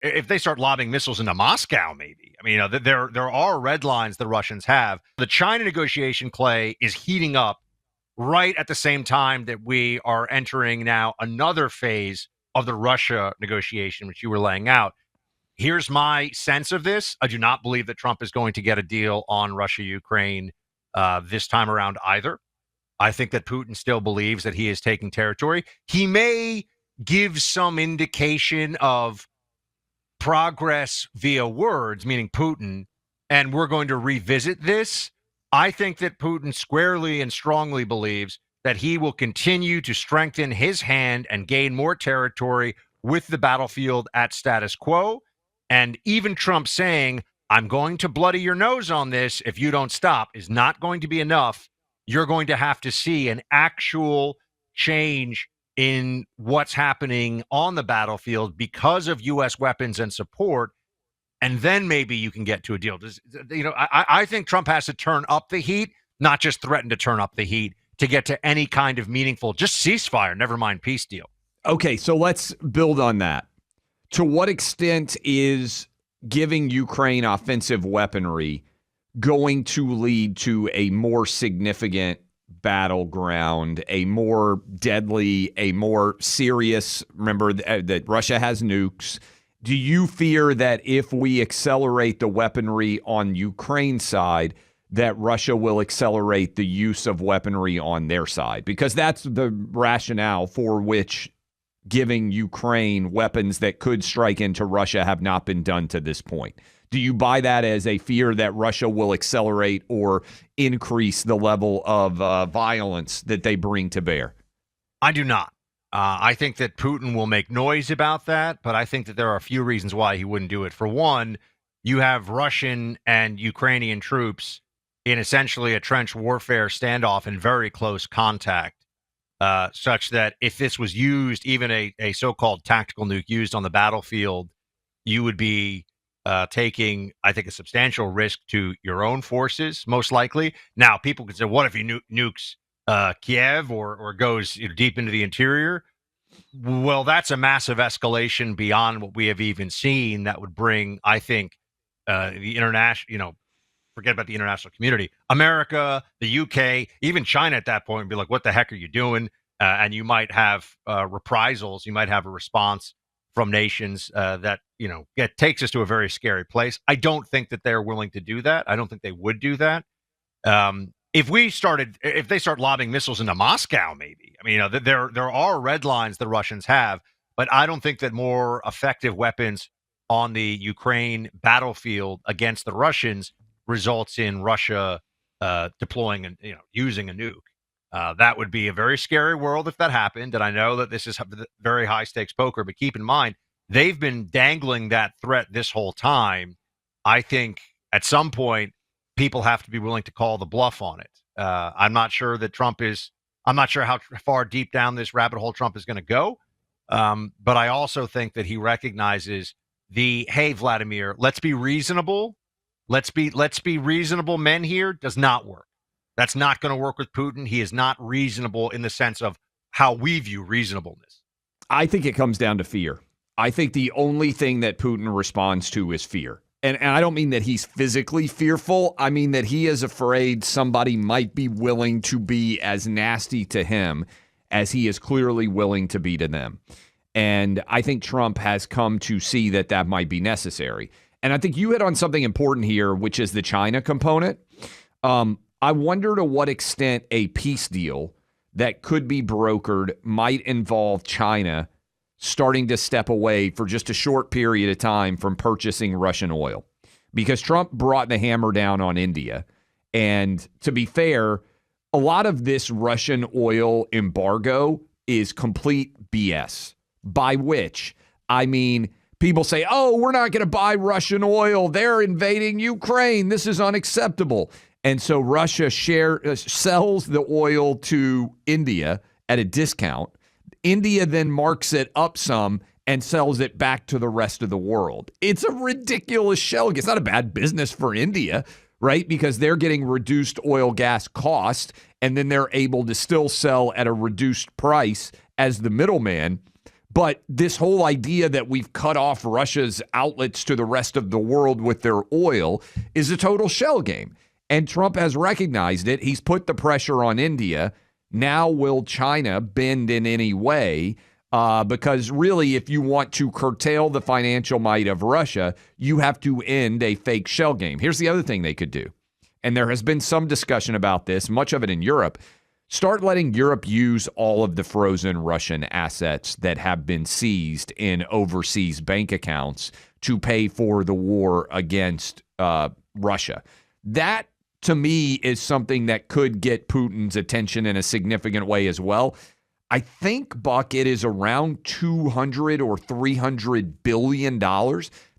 if they start lobbing missiles into Moscow, maybe. I mean, there are red lines the Russians have. The China negotiation, Clay, is heating up right at the same time that we are entering now another phase of the Russia negotiation, which you were laying out. Here's my sense of this. I do not believe that Trump is going to get a deal on Russia-Ukraine this time around either. I think that Putin still believes that he is taking territory. He may give some indication of progress via words, meaning Putin, and we're going to revisit this. I think that Putin squarely and strongly believes that he will continue to strengthen his hand and gain more territory with the battlefield at status quo. And even Trump saying, I'm going to bloody your nose on this if you don't stop, is not going to be enough. You're going to have to see an actual change in what's happening on the battlefield because of U.S. weapons and support. And then maybe you can get to a deal. I think Trump has to turn up the heat, not just threaten to turn up the heat to get to any kind of meaningful, just ceasefire, never mind peace deal. Okay, so let's build on that. To what extent is giving Ukraine offensive weaponry going to lead to a more significant battleground, a more deadly, a more serious? Remember that Russia has nukes. Do you fear that if we accelerate the weaponry on Ukraine's side, that Russia will accelerate the use of weaponry on their side? Because that's the rationale for which giving Ukraine weapons that could strike into Russia have not been done to this point. Do you buy that as a fear that Russia will accelerate or increase the level of violence that they bring to bear? I do not. I think that Putin will make noise about that, but I think that there are a few reasons why he wouldn't do it. For one, you have Russian and Ukrainian troops in essentially a trench warfare standoff in very close contact, such that if this was used, even a so-called tactical nuke used on the battlefield, you would be taking, I think, a substantial risk to your own forces, most likely. Now, people could say, what if he nukes Kiev or goes deep into the interior? Well, that's a massive escalation beyond what we have even seen. That would bring, I think, the international, forget about the international community, America, the UK, even China at that point would be like, what the heck are you doing? And you might have reprisals. You might have a response from nations that, it takes us to a very scary place. I don't think that they're willing to do that. I don't think they would do that. If they start lobbing missiles into Moscow, maybe. I mean, there are red lines the Russians have, but I don't think that more effective weapons on the Ukraine battlefield against the Russians results in Russia deploying and using a nuke. That would be a very scary world if that happened. And I know that this is very high stakes poker, but keep in mind they've been dangling that threat this whole time. I think at some point people have to be willing to call the bluff on it. I'm not sure that I'm not sure how far deep down this rabbit hole Trump is going to go. But I also think that he recognizes hey, Vladimir, let's be reasonable. Let's be reasonable men here does not work. That's not going to work with Putin. He is not reasonable in the sense of how we view reasonableness. I think it comes down to fear. I think the only thing that Putin responds to is fear. And I don't mean that he's physically fearful. I mean that he is afraid somebody might be willing to be as nasty to him as he is clearly willing to be to them. And I think Trump has come to see that might be necessary. And I think you hit on something important here, which is the China component. I wonder to what extent a peace deal that could be brokered might involve China starting to step away for just a short period of time from purchasing Russian oil. Because Trump brought the hammer down on India. And to be fair, a lot of this Russian oil embargo is complete BS. By which, I mean, people say, oh, we're not going to buy Russian oil. They're invading Ukraine. This is unacceptable. And so Russia sells the oil to India at a discount. India then marks it up some and sells it back to the rest of the world. It's a ridiculous shell. It's not a bad business for India, right? Because they're getting reduced oil gas cost, and then they're able to still sell at a reduced price as the middleman. But this whole idea that we've cut off Russia's outlets to the rest of the world with their oil is a total shell game. And Trump has recognized it. He's put the pressure on India. Now will China bend in any way? Because really, if you want to curtail the financial might of Russia, you have to end a fake shell game. Here's the other thing they could do. And there has been some discussion about this, much of it in Europe. Start letting Europe use all of the frozen Russian assets that have been seized in overseas bank accounts to pay for the war against Russia. That, to me, is something that could get Putin's attention in a significant way as well. I think, Buck, it is around $200 or $300 billion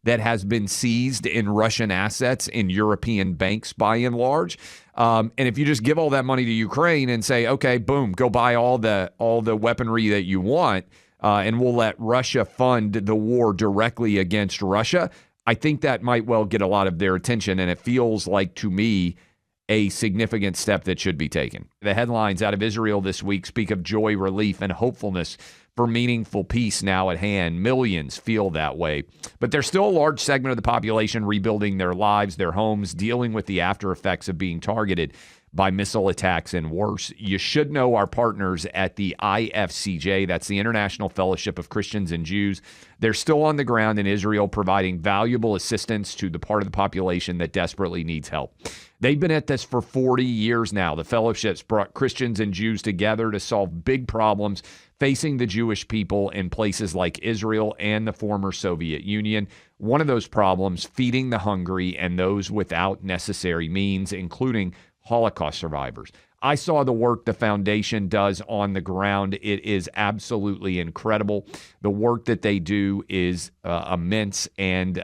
that has been seized in Russian assets in European banks by and large. And if you just give all that money to Ukraine and say, okay, boom, go buy all the weaponry that you want, and we'll let Russia fund the war directly against Russia, I think that might well get a lot of their attention. And it feels like, to me, a significant step that should be taken. The headlines out of Israel this week speak of joy, relief, and hopefulness for meaningful peace now at hand. Millions feel that way. But there's still a large segment of the population rebuilding their lives, their homes, dealing with the after effects of being targeted by missile attacks and worse. You should know our partners at the IFCJ, that's the International Fellowship of Christians and Jews. They're still on the ground in Israel providing valuable assistance to the part of the population that desperately needs help. They've been at this for 40 years now. The fellowship's brought Christians and Jews together to solve big problems facing the Jewish people in places like Israel and the former Soviet Union. One of those problems, feeding the hungry and those without necessary means, including Holocaust survivors. I saw the work the foundation does on the ground. It is absolutely incredible. The work that they do is immense and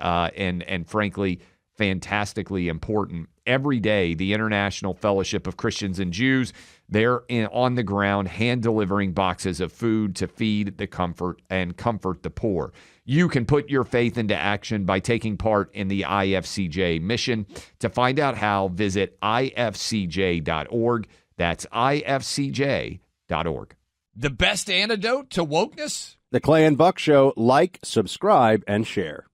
frankly, fantastically important. Every day, the International Fellowship of Christians and Jews, they're on the ground, hand-delivering boxes of food to feed the comfort the poor. You can put your faith into action by taking part in the IFCJ mission. To find out how, visit ifcj.org. That's ifcj.org. The best antidote to wokeness? The Clay and Buck Show. Like, subscribe, and share.